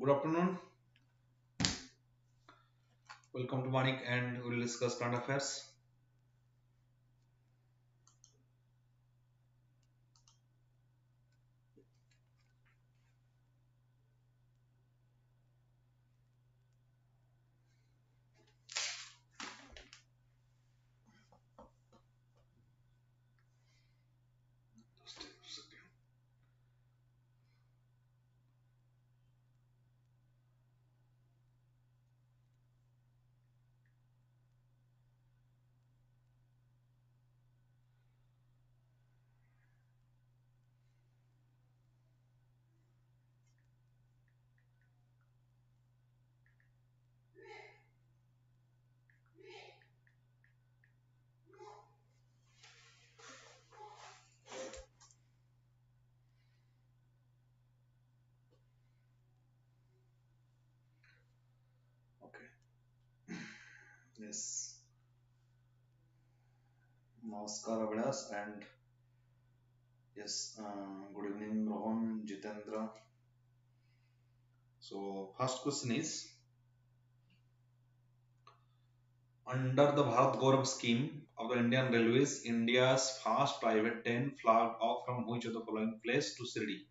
Good afternoon. Welcome to Vanik and we will discuss current affairs. Okay. Yes. Namaskar Abhilash and yes, good evening Rohan, Jitendra. So first question is under the Bharat Gaurav scheme of the Indian Railways, India's first private train flagged off from which of the following place to Shirdi?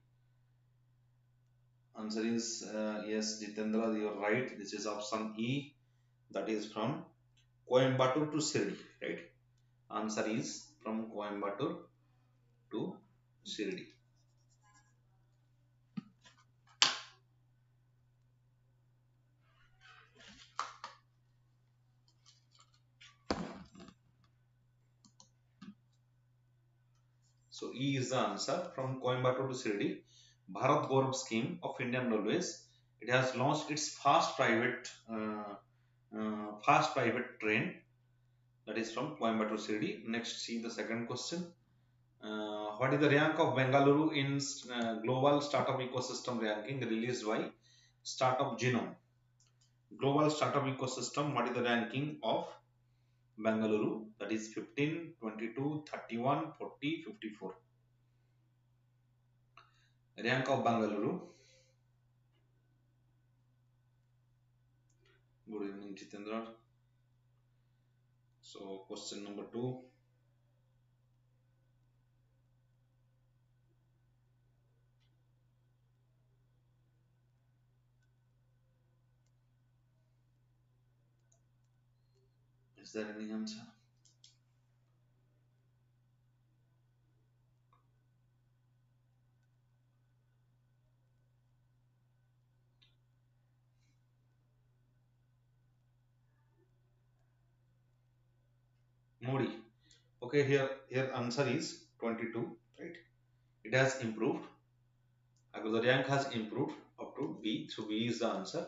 Answer is yes, Jitendra, you are right. This is option E, that is from Coimbatore to Shirdi, right? Answer is from Coimbatore to Shirdi. So E is the answer from Coimbatore to Shirdi. Bharat Gaurav scheme of Indian Railways. It has launched its fast private train, that is from Coimbatore to Shirdi. Next, see the second question. What is the rank of Bengaluru in global startup ecosystem ranking released by Startup Genome? Global startup ecosystem. What is the ranking of Bengaluru? That is 15, 22, 31, 40, 54. Rank of Bengaluru. Good evening, Jitendra. So, question number 2. Is there any answer? Modi. Okay, here answer is 22, right? It has improved. The rank has improved up to B. So B is the answer.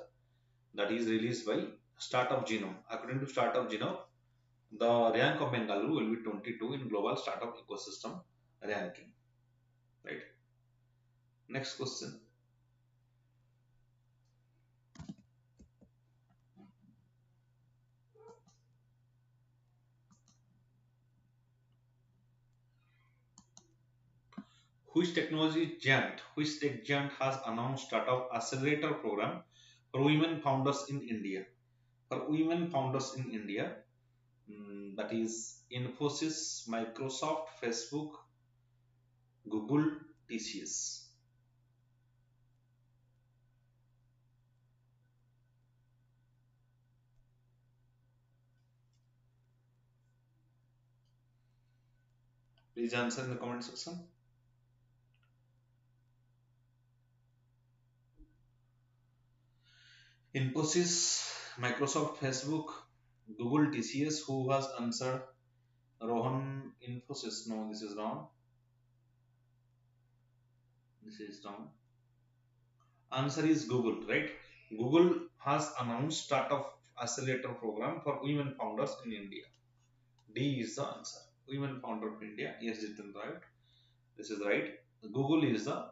That is released by Startup Genome. According to Startup Genome, the rank of Bengaluru will be 22 in global startup ecosystem ranking. Right. Next question. Which tech giant has announced startup accelerator program for women founders in India? For women founders in India, that is Infosys, Microsoft, Facebook, Google, TCS. Please answer in the comment section. Infosys, Microsoft, Facebook, Google, TCS. Who has answered? Rohan, Infosys. No, this is wrong. This is wrong. Answer is Google, right? Google has announced startup accelerator program for women founders in India. D is the answer. Women founder of India. Yes, Jitin, right? This is right. Google is the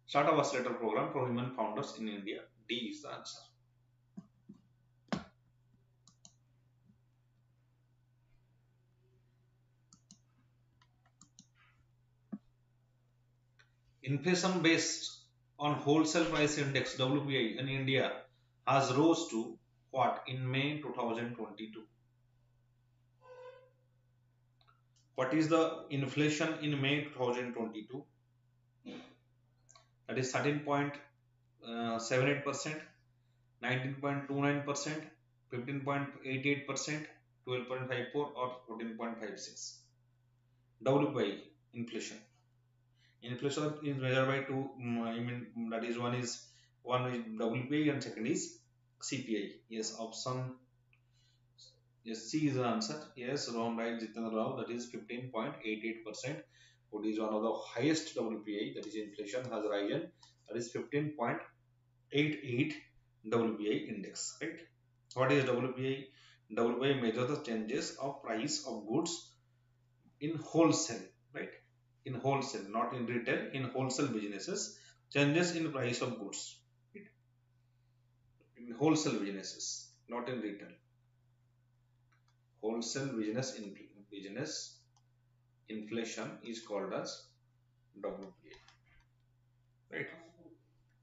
startup accelerator program for women founders in India. D is the answer. Inflation based on wholesale price index WPI in India has rose to what in May 2022? What is the inflation in May 2022? That is 13.78%, 19.29%, 15.88%, 12.54 or 14.56. WPI inflation. Inflation is measured by two. I mean that is one is WPI and second is CPI. Yes, option yes, C is the answer. Yes, wrong, right, Jitendra Rao. That is 15.88%. What is one of the highest WPI, that is inflation has risen. That is 15.88 WPI index. Right. What is WPI? WPI measures the changes of price of goods in wholesale. Right. In wholesale, not in retail. In wholesale businesses, changes in price of goods. Right? In wholesale businesses, not in retail. Wholesale business inflation is called as WPI. Right.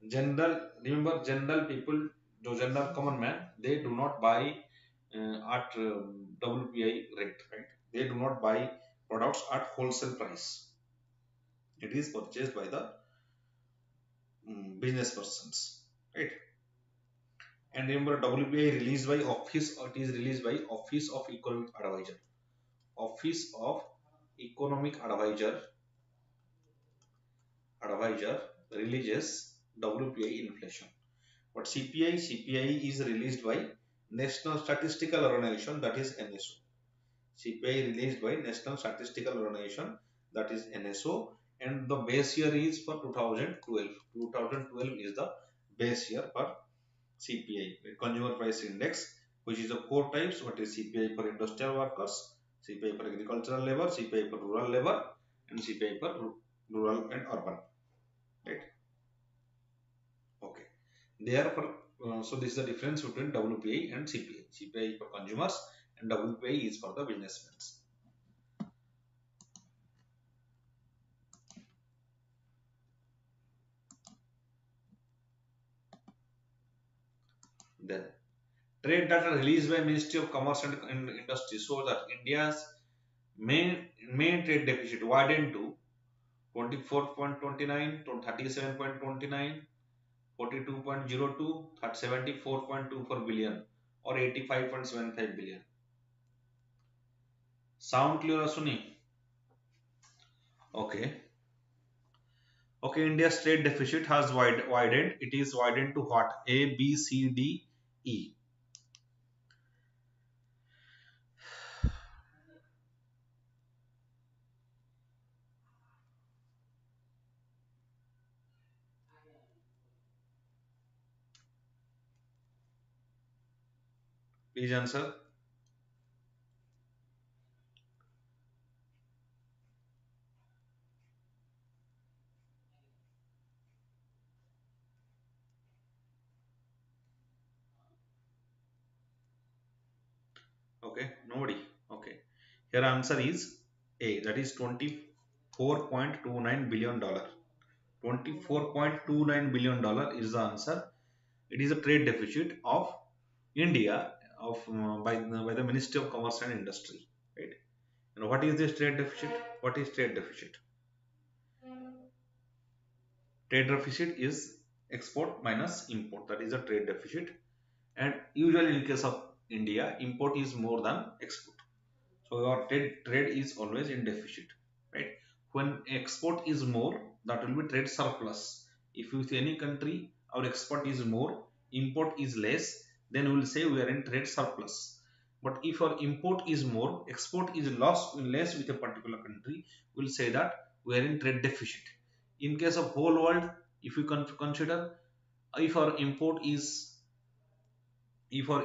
General, remember general people, the general common man, they do not buy at WPI rate. Right. They do not buy products at wholesale price. It is purchased by the business persons. Right. And remember WPI released by office, or it is released by Office of Economic Advisor. Office of Economic Advisor releases WPI inflation. But CPI is released by National Statistical Organization, that is NSO. CPI released by National Statistical Organization, that is NSO, and the base year is for 2012. 2012 is the base year for CPI, Consumer Price Index, which is the four types. What is CPI for industrial workers, CPI for agricultural labor, CPI for rural labor, and CPI for rural and urban. Right. Okay. Therefore, so this is the difference between WPI and CPI. CPI for consumers and WPI is for the businessmen. Then trade data released by Ministry of Commerce and Industry shows that India's main trade deficit widened to 24.29 to 37.29, 42.02, 74.24 billion or 85.75 billion. Sound clear, Asuni? Okay. Okay, India's trade deficit has widened. It is widened to what? A, B, C, D, E. Please answer. Okay, nobody. Okay, here answer is A, that is $24.29 billion. $24.29 billion is the answer. It is a trade deficit of India of by the Ministry of Commerce and Industry. Right. And what is this trade deficit? What is trade deficit? Trade deficit is export minus import. That is a trade deficit. And usually in case of India, import is more than export. So your trade is always in deficit, right? When export is more, that will be trade surplus. If with any country our export is more, import is less, then we will say we are in trade surplus. But if our import is more, export is less with a particular country, we will say that we are in trade deficit. In case of whole world, if you consider, if our import is more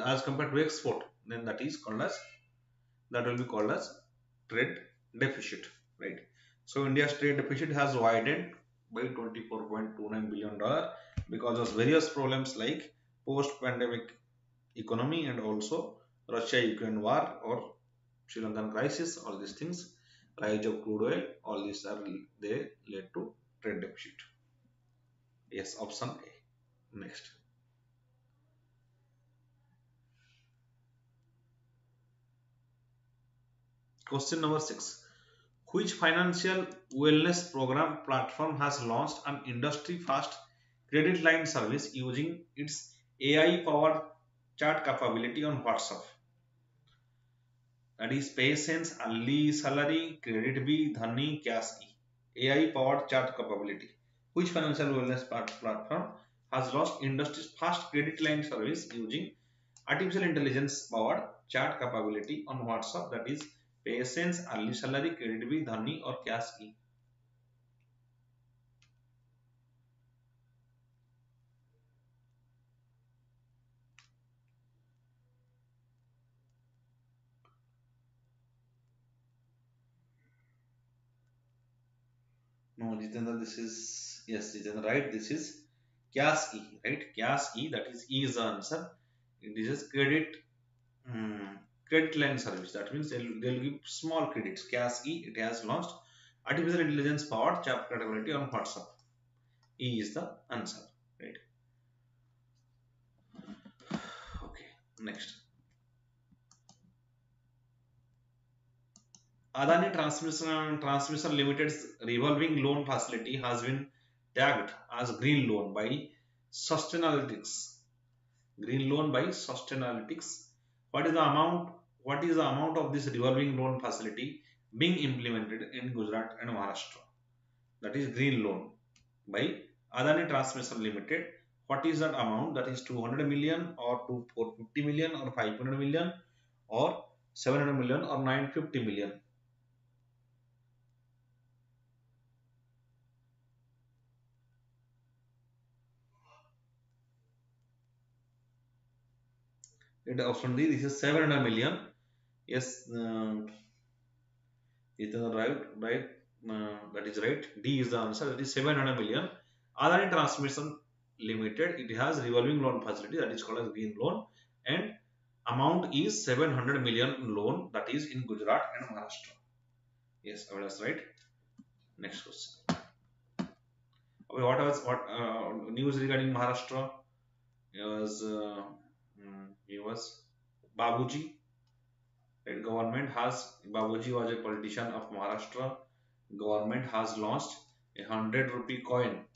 as compared to export, then that will be called as trade deficit, right? So India's trade deficit has widened by $24.29 billion because of various problems like post-pandemic economy and also Russia-Ukraine war or Sri Lankan crisis. All these things rise of crude oil, all these are they led to trade deficit. Yes, option A. Next. Question number 6. Which financial wellness program platform has launched an industry fast credit line service using its AI powered chat capability on WhatsApp? That is PaySense, Ali Salary, Credit Bee, Dhani, Cash E. AI powered chat capability. Which financial wellness platform has launched industry's fast credit line service using artificial intelligence powered chat capability on WhatsApp? That is PaySense, Ali Salary, Credit Bee, Dhani or Cash E. No, Jitendra, this is yes, Jitendra, right? This is Cash E, right? Cash E, that is E is the answer. It is a um, credit line service. That means they'll give small credits. Cash E, it has launched artificial intelligence powered chat capability on WhatsApp. E is the answer, right? Okay, next. Adani Transmission Limited's revolving loan facility has been tagged as green loan by Sustainalytics. Green loan by Sustainalytics. What is the amount? What is the amount of this revolving loan facility being implemented in Gujarat and Maharashtra? That is green loan by Adani Transmission Limited. What is that amount? That is 200 million or 450 million or 500 million or 700 million or 950 million. It option D, this is 700 million. Yes, it is right. That is right. D is the answer. That is 700 million. Adani Transmission Limited, it has revolving loan facility that is called as green loan, and amount is 700 million loan that is in Gujarat and Maharashtra. Yes, that's right. Next question. Okay, what news regarding Maharashtra? He was Babuji. Right? Government has Babuji was a politician of Maharashtra. Government has launched a 100 rupee coin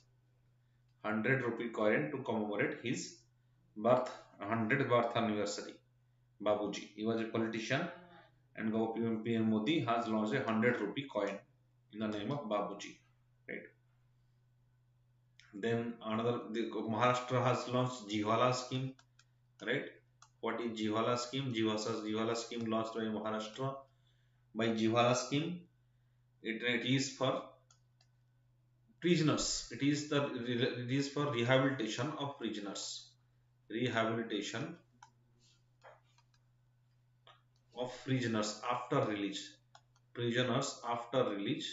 to commemorate his birth 100th birth anniversary. Babuji. He was a politician, and PM Modi has launched a 100 rupee coin in the name of Babuji. Right. Then Maharashtra has launched Jiwala scheme. Right. What is Jiwala scheme? Jiwala scheme launched by Maharashtra. By Jiwala scheme, it is for prisoners. It is for rehabilitation of prisoners. Rehabilitation of prisoners after release. Prisoners after release.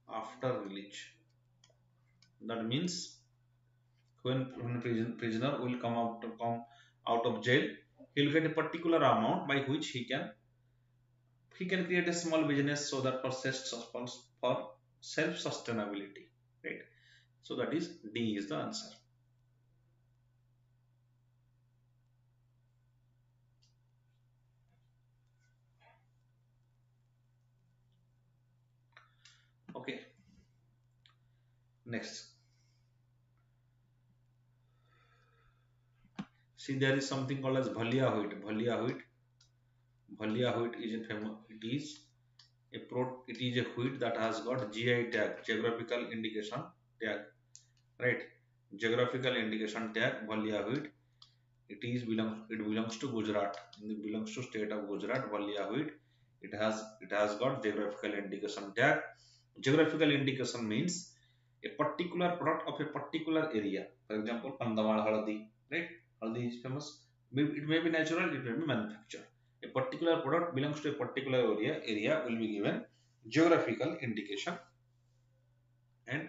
After release. That means when prisoner will come out of jail, he'll get a particular amount by which he can create a small business so that for self sustainability, right? So that is D is the answer. Okay, next. See, there is something called as Bhalia wheat. Bhalia wheat is a famous. It is a wheat that has got GI tag, geographical indication tag, right? Geographical indication tag, Bhalia wheat. It belongs to Gujarat. It belongs to state of Gujarat. Valia wheat. It has got geographical indication tag. Geographical indication means a particular product of a particular area. For example, Kandhamal haldi, right? Haldi is famous. It may be natural. It may be manufactured. A particular product belongs to a particular area. Area will be given geographical indication. And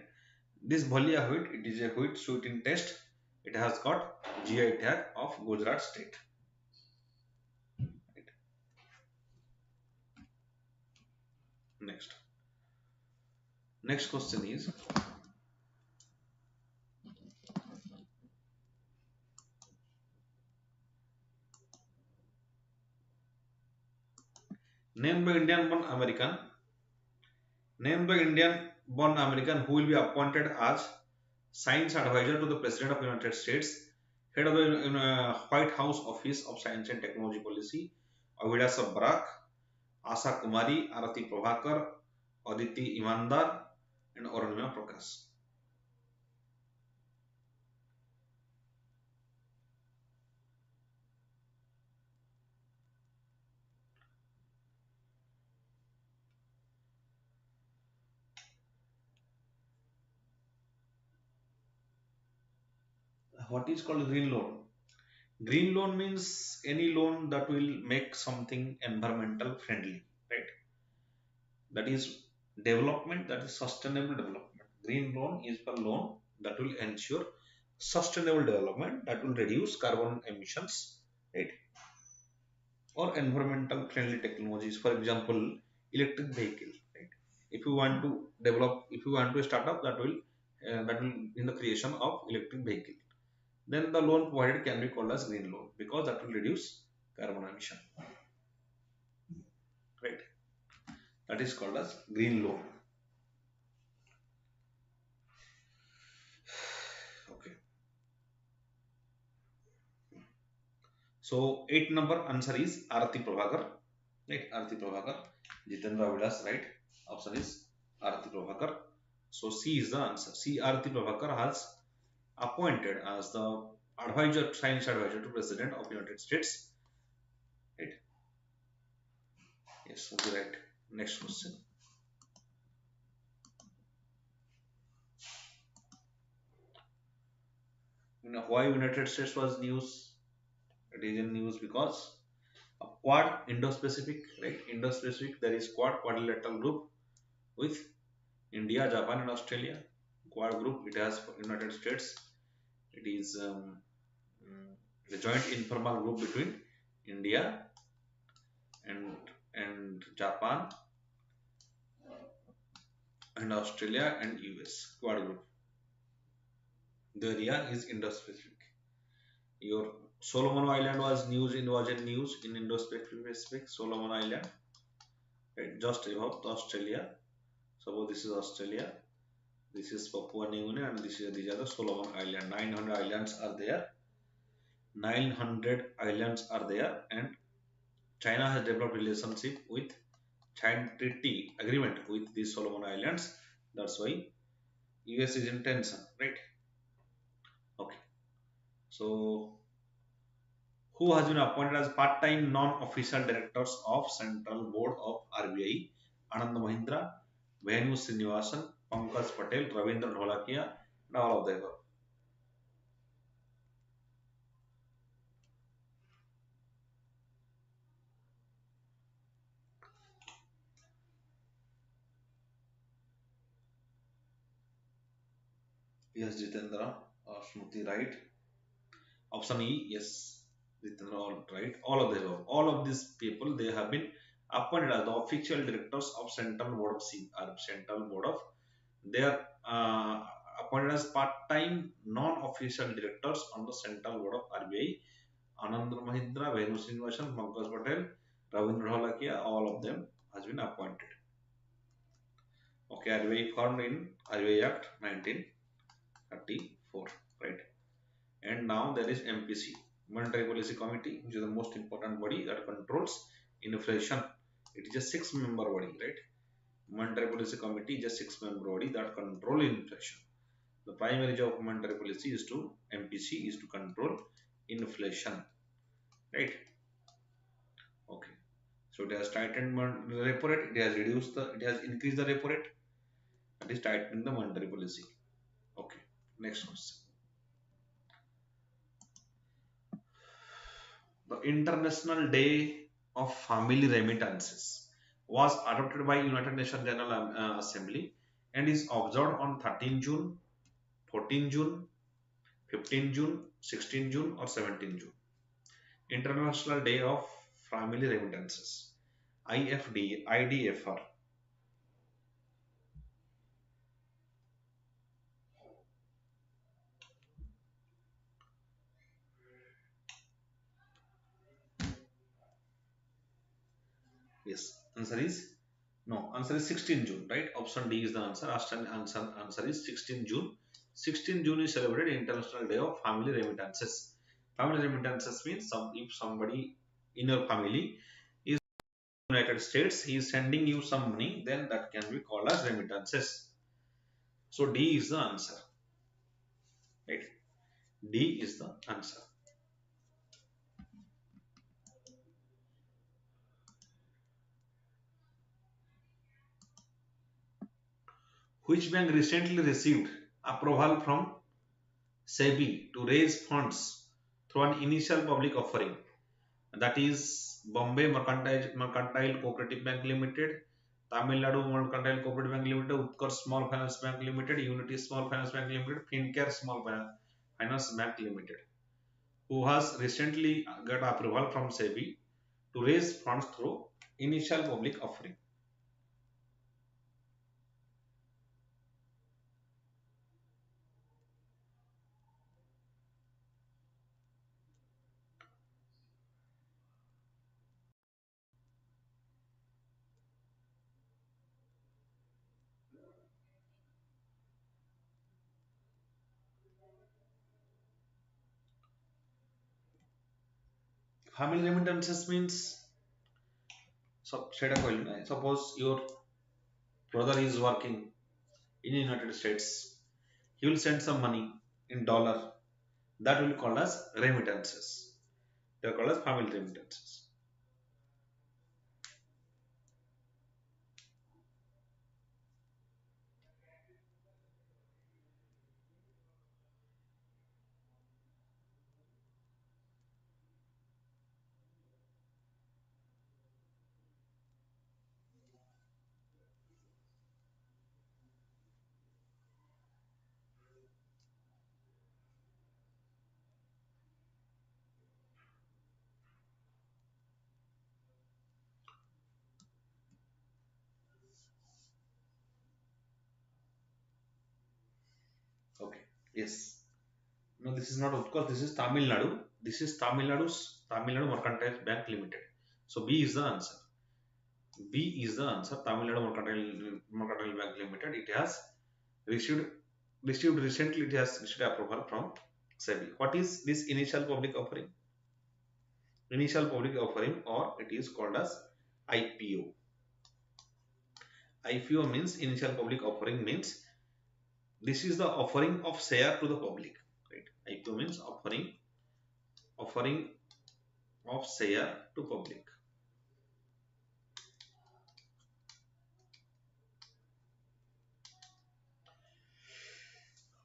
this Bhalia wheat, it is a wheat sweet in taste. It has got GI tag of Gujarat state. Right? Next. Next question is, named by Indian born American, named by Indian born American who will be appointed as Science Advisor to the President of the United States, head of the White House Office of Science and Technology Policy, Abhilasha Barak, Asha Kumari, Arati Prabhakar, Aditi Imandar, and Aranmya Prakash. What is called green loan? Green loan means any loan that will make something environmental friendly, right? That is development, that is sustainable development. Green loan is a loan that will ensure sustainable development, that will reduce carbon emissions, right? Or environmental friendly technologies. For example, electric vehicle, right? If you want to develop, if you want to start up, that will in the creation of electric vehicle, then the loan provided can be called as green loan because that will reduce carbon emission, right? That is called as green loan. Okay. So 8 number answer is Arati Prabhakar, right? Arati Prabhakar, Jitendra Vilas, right? Option is Arati Prabhakar. So C is the answer. C, Arati Prabhakar has appointed as the advisor, science advisor to President of United States, right? Yes, okay, right. Next question. You know why United States was news? It is in news because a Quad Indo-Pacific, right? Indo-Pacific, there is quadrilateral group with India, Japan, and Australia. Quad group, it has United States. It is the joint informal group between India and Japan and Australia and US. Quad group. The area is Indo-Pacific. Your Solomon Island was in news in Indo-Pacific. Solomon Island, right, just above Australia. Suppose this is Australia, this is Papua New Guinea, and these are the Solomon Island. 900 islands are there. 900 islands are there, and China has developed relationship with China treaty agreement with these Solomon Islands. That's why US is in tension, right? Okay. So who has been appointed as part-time non-official directors of Central Board of RBI? Anand Mahindra, Venu Srinivasan, Pankaj Patel, Ravindra Dholakia, and all of them. Yes, Jitendra, Shruti, right? Option E, yes, Jitendra, all right. All of them, all of these people, they have been appointed as the official directors of Central Board of Central Board of. They are appointed as part-time non-official directors on the Central Board of RBI. Anand Mahindra, Venu Srinivasan, Pankaj Patel, Ravindra Dholakia, all of them has been appointed. Okay, RBI formed in RBI Act 1934, right? And now there is MPC, Monetary Policy Committee, which is the most important body that controls inflation. It is a 6-member body, right? Monetary Policy Committee is a 6-member body that control inflation. The primary job of monetary policy is to MPC is to control inflation, right? Okay. So it has tightened the repo rate, it has it has increased the repo rate, that is tightening the monetary policy. Okay. Next question. The International Day of Family Remittances was adopted by United Nations General Assembly and is observed on 13 June, 14 June, 15 June, 16 June, or 17 June. International Day of Family Remittances, IFD, IDFR. Yes, answer is no. Answer is 16 June, right? Option D is the answer. Answer is 16 June. 16 June is celebrated International Day of Family Remittances. Family remittances means if somebody in your family is in the United States, he is sending you some money, then that can be called as remittances. So D is the answer, right? D is the answer. Which bank recently received approval from SEBI to raise funds through an initial public offering? That is Bombay Mercantile Cooperative Bank Limited, Tamil Nadu Mercantile Cooperative Bank Limited, Utkarsh Small Finance Bank Limited, Unity Small Finance Bank Limited, Fincare Small Finance Bank Limited, who has recently got approval from SEBI to raise funds through initial public offering. Family remittances means, so suppose your brother is working in the United States, he will send some money in dollar, that will be called as remittances. They are called as family remittances. Okay. Yes. No, this is not Utkarsh. This is Tamil Nadu. This is Tamil Nadu Mercantile Bank Limited. So B is the answer. B is the answer. Tamil Nadu Mercantile Bank Limited. It has received received recently. It has received approval from SEBI. What is this initial public offering? Initial public offering, or it is called as IPO. IPO means initial public offering means this is the offering of share to the public, right? IPO means offering of share to public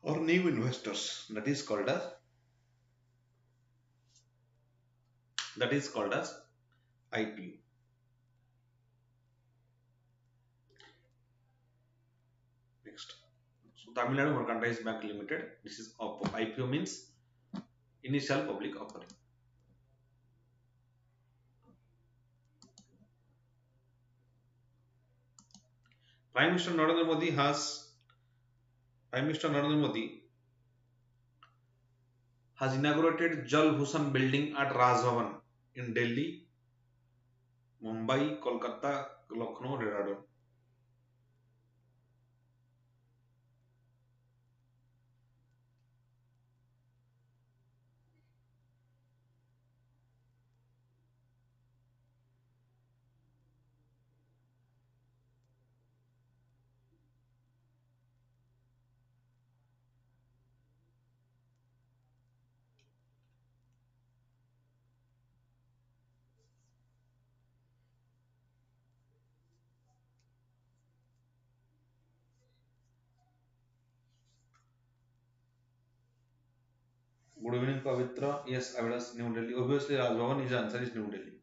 or new investors. That is called as IPO. Next, so Tamil Nadu Mercantile Bank Limited. This is IPO means initial public offering. Prime Minister Narendra Modi Prime Minister Narendra Modi has inaugurated Jal Bhushan building at Raj Bhavan in Delhi, Mumbai, Kolkata, Lucknow, Dehradun. Good evening, Pavitra. Yes, I was New Delhi. Obviously, Raj Bhavan is the answer is New Delhi.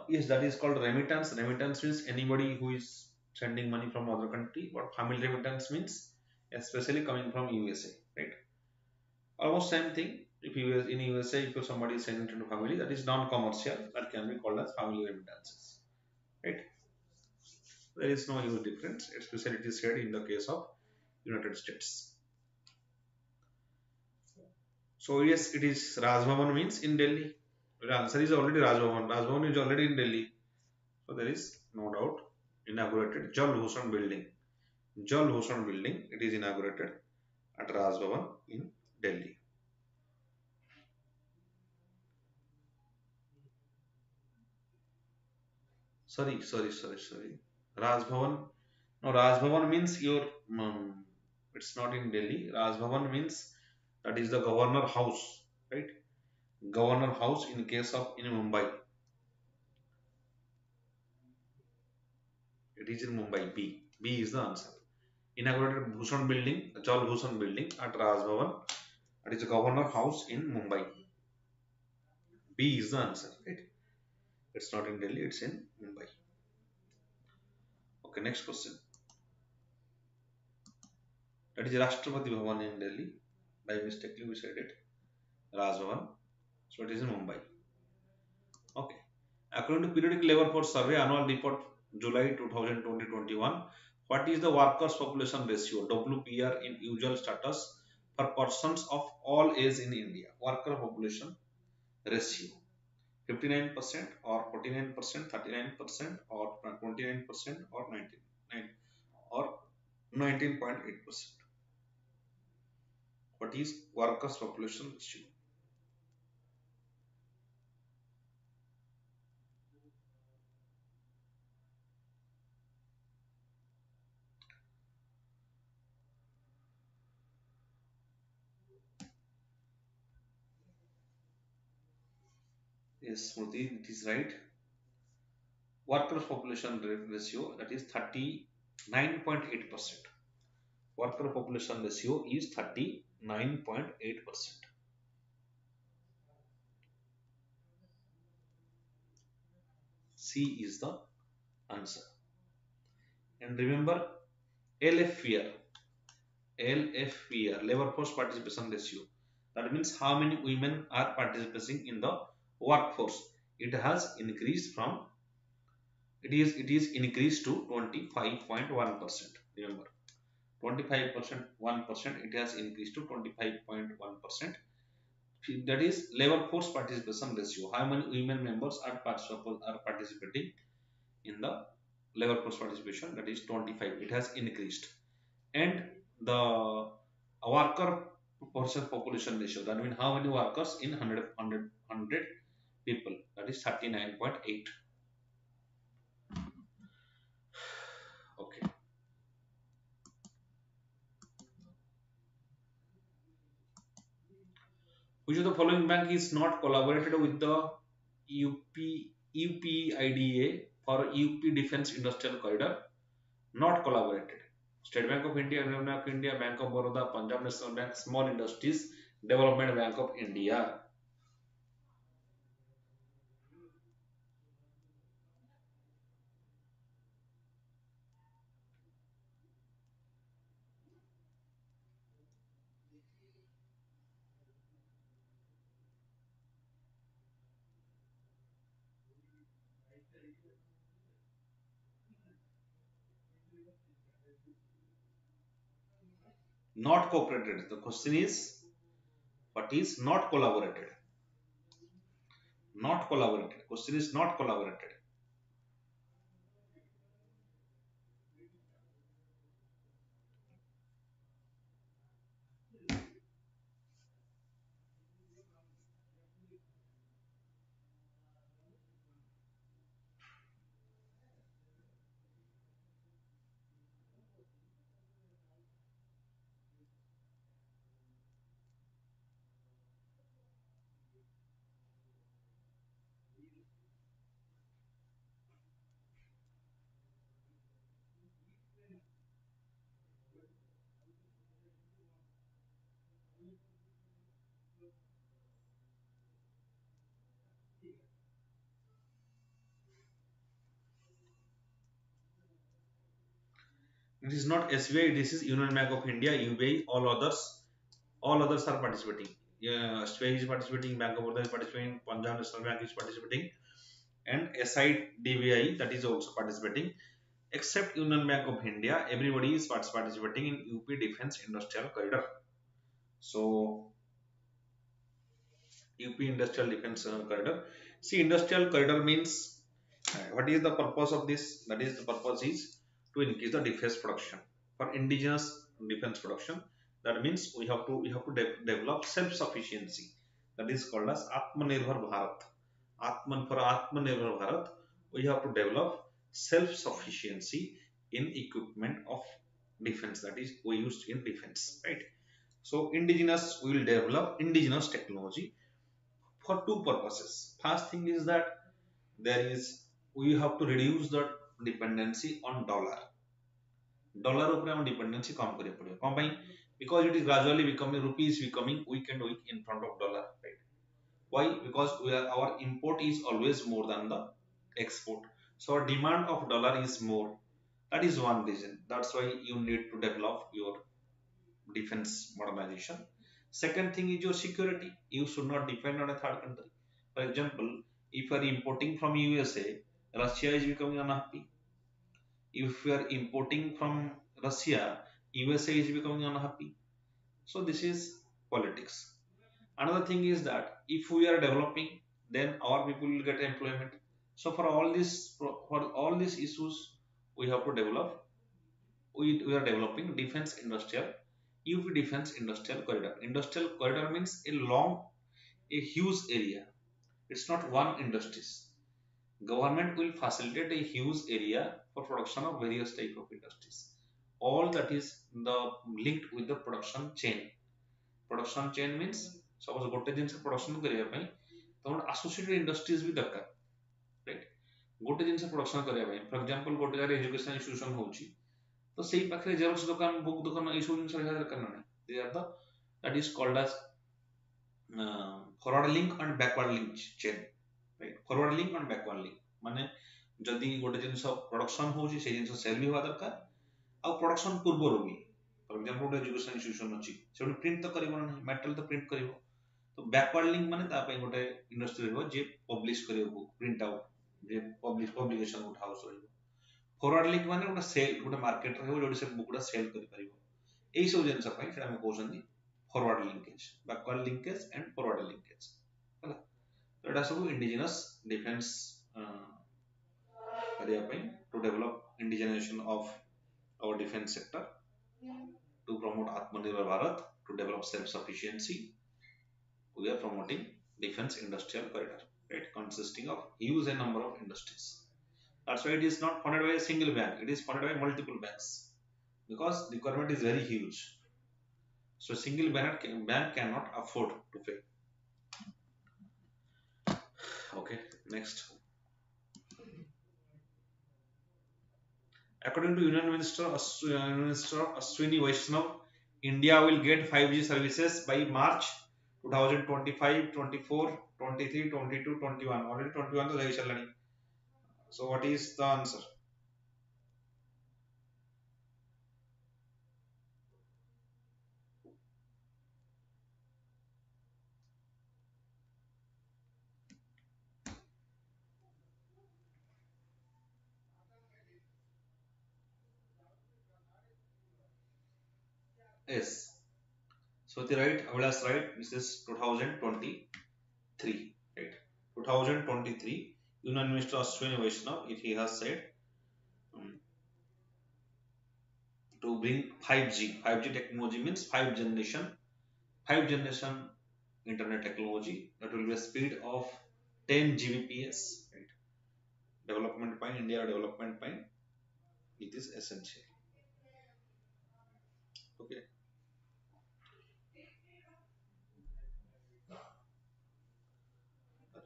Yes, that is called remittance. Remittance means anybody who is sending money from other country. But family remittance means especially coming from USA, right? Almost same thing. If you in USA, if somebody is sending to family, that is non-commercial. That can be called as family remittances, right? There is no huge difference, especially it is said in the case of United States. So yes, it is Raj means in Delhi. The answer is already Raj Bhavan. Raj Bhavan is already in Delhi. So there is no doubt, inaugurated Jal Bhushan building. Jal Bhushan building, it is inaugurated at Raj Bhavan in Delhi. Sorry. Raj Bhavan. No, Raj Bhavan means your. It's not in Delhi. Raj Bhavan means that is the governor house, right? Governor house in case of in Mumbai. It is in Mumbai. B. B is the answer. Inaugurated Bhushan building, Jal Bhushan building at Raj Bhavan. That is the governor house in Mumbai. B is the answer, right? It's not in Delhi. It's in Mumbai. Okay, next question. That is Rashtrapati Bhavan in Delhi. By mistakenly we said it. Raj Bhavan. So it is in Mumbai. Okay. According to Periodic Labor Force Survey Annual Report July 2020-21, what is the workers population ratio WPR in usual status for persons of all age in India? Worker population ratio 59% or 49%, 39% or 29% or 19 or 19.8%. What is workers population ratio? Yes, Smriti, it is right. Workers population ratio, that is 39.8%. Worker population ratio is 39.8%. C is the answer. And remember LFPR, LFPR, labor force participation ratio. That means how many women are participating in the workforce. It has increased from, it is increased to 25.1%. Remember, 25% 1%, it has increased to 25.1%. That is labor force participation ratio. How many women members are participating in the labor force participation? That is 25. It has increased. And the worker person population ratio, that means how many workers in 100 people, that is 39.8. Okay. Which of the following bank is not collaborated with the UPIDA for UP Defence Industrial Corridor? Not collaborated. State Bank of India, Union Bank of India, Bank of Baroda, Punjab National Bank, Small Industries Development Bank of India. Not cooperated. The question is, what is not collaborated? Not collaborated. Question is not collaborated. It is not SBI. This is Union Bank of India, UBI. All others are participating. Yeah, SBI is participating. Bank of Baroda is participating. Punjab National Bank is participating, and SIDBI, that is also participating. Except Union Bank of India, everybody is participating in UP Defence Industrial Corridor. So UP Industrial Defence Corridor. See, industrial corridor means What is the purpose of this? That is, the purpose is to increase the defense production for indigenous defense production. That means we have to develop self sufficiency. That is called as Atmanirbhar Bharat. For Atmanirbhar Bharat, we have to develop self sufficiency in equipment of defense, that is we used in defense, right? So indigenous, we will develop indigenous technology for two purposes. First thing is that there is, we have to reduce the dependency on dollar. Dollar ଉପରେ ଆମ dependency କମ କରିବାକୁ ପଡିବ। କଣ ପାଇଁ? Because it is gradually becoming, rupee is becoming weak and weak in front of dollar, right? Why? Because our import is always more than the export, so our demand of dollar is more. That is one reason. That's why you need to develop your defense modernization. Second thing is your security. You should not depend on a third country. For example, if you are importing from USA, Russia is becoming unhappy. If you are importing from Russia, USA is becoming unhappy. So this is politics. Another thing is that if we are developing, then our people will get employment. So for all these issues, we have to develop. We are developing defense industrial, UP defense industrial corridor. Industrial corridor means a huge area. It's not one industries. Government will facilitate a huge area for production of various type of industries. All that is the linked with the production chain. Production chain means suppose गोटे जिनस production करिया ପାଇଁ तमन associated industries भी दरकार, right? गोटे जिनस production करिया ପାଇଁ, for example गोटे जारे education institution होउची तो सेही पाखरे xerox दुकान, book दुकान ए सब जिनस रहया दरकार ना। They are the, that is called as forward link and backward link chain, right? Forward link and backward link माने जदि गोटे जिनस production होउची से जिनस सेल भी होवा दरकार आ production पूर्वरु भी। फॉर एग्जांपल गोटे एजुकेशन इंस्टीट्यूशन अछि से प्रिंट तो करिवो ना, मेटल तो प्रिंट करिवो। तो बैकवर्ड लिंक माने ता पे गोटे इंडस्ट्री रहबो जे पब्लिश करिवो बुक, प्रिंट आउट, जे पब्लिकेशन गोटे हाउस रहबो। फॉरवर्ड लिंक माने गोटे सेल, गोटे मार्केट रहबो जोडे से बुकटा सेल करि परिवो। एई सब जिनस पई सेटा हम कहउछन्ती forward linkage, backward linkage and forward linkage, हला। तो एटा सब इंडिजिनस डिफेंस करिया पई to develop indigenisation of our defense sector, to promote Atmanirbhar Bharat, to develop self-sufficiency. We are promoting defense industrial corridor, right, consisting of huge number of industries. That's why it is not funded by a single bank, it is funded by multiple banks, because the requirement is very huge. So a single bank cannot afford to pay. Okay, next. According to Union Minister Ashwini Vaishnav, India will get 5G services by March 2025, 24, 23, 22, 21. Already 21 तो जाई चलनी. So what is the answer? Yes. So the right, Abhilash right. This is 2023, right? 2023. Union Minister Ashwini Vaishnav, if he has said um, to bring 5G. 5G technology means five generation internet technology that will be a speed of 10 Gbps, right? Development point, India development point, it is essential. Okay.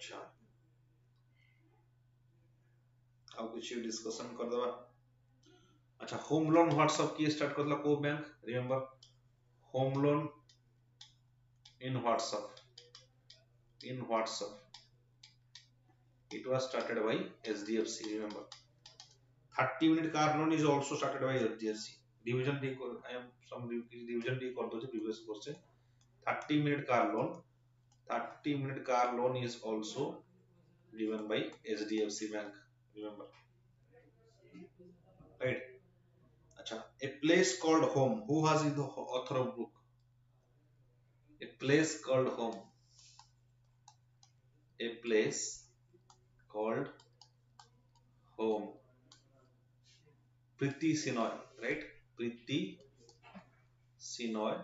अच्छा, अब कुछ discussion कर दवा। अच्छा, home loan WhatsApp की start करला को bank, remember home loan in WhatsApp it was started by SDFC, remember. 30-minute car loan is also started by SDFC. Division D, I am some division D कर दो previous question. 30-minute car loan is also given by SDFC bank, remember, right? अच्छा, a place called home, who has the author of book? A place called home, a place called home. Priti Sinoy, right? Priti Sinoy.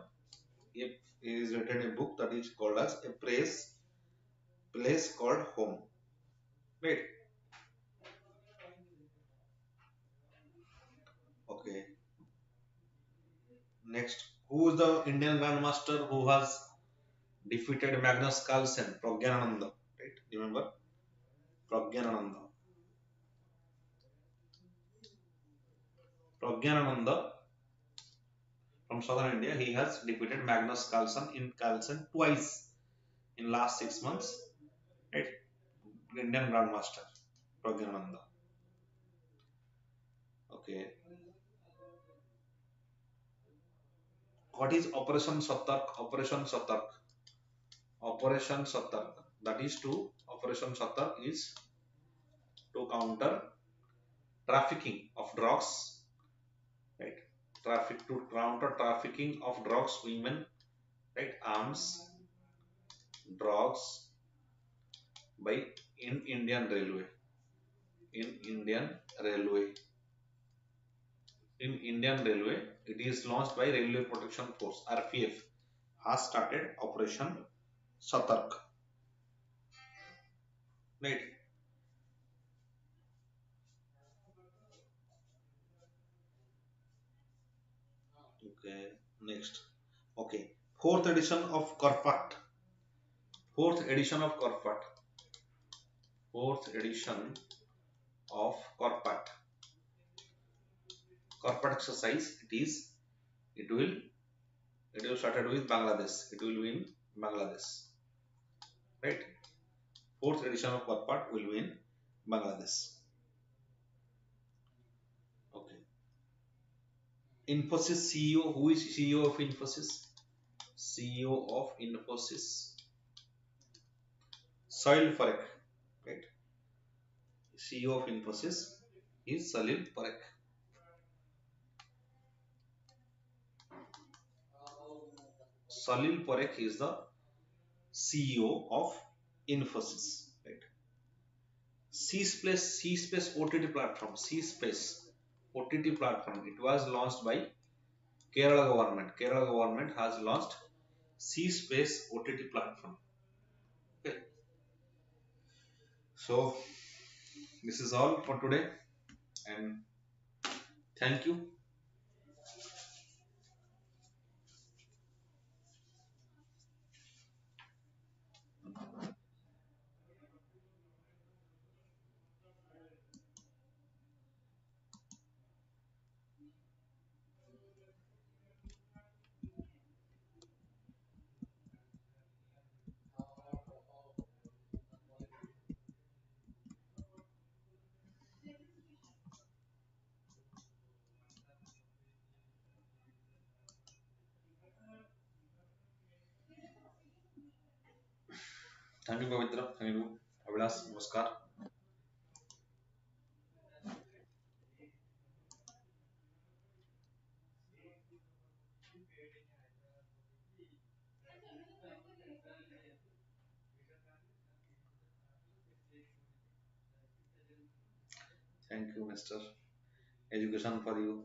It is written a book that is called as a place called home. Right? Okay. Next, who is the Indian Grandmaster who has defeated Magnus Carlsen? Pragyanananda. Right? Remember? Pragyanananda. Pragyanananda from southern India, he has defeated Magnus Carlsen twice in last 6 months. Right? Indian Grandmaster Pragyanananda. Okay. What is Operation Satark? Operation Satark. Operation Satark. That is to Operation Satark is to counter trafficking of drugs. Right? To counter trafficking of drugs, women, right? Arms, drugs by in Indian Railway. In Indian Railway. In Indian Railway, it is launched by Railway Protection Force (RPF) has started Operation Satark. Right. Okay. Next. Okay. Fourth edition of Corpat. Fourth edition of Corpat. Fourth edition of Corpat. Corpat exercise. It will. It will started with Bangladesh. It will win Bangladesh. Right. Fourth edition of Corpat will win Bangladesh. Okay. Infosys CEO. Who is CEO of Infosys? CEO of Infosys. Salil Parekh. Right. CEO of Infosys is Salil Parekh. Salil Parekh is the CEO of Infosys. Right. C-Space OTT platform. C-Space OTT platform. It was launched by Kerala government. Kerala government has launched C-Space OTT platform. Okay. So this is all for today, and thank you. Thank you, Pavitra. Thank you, Abhilash. Namaskar. Thank you, Mr. Education for you.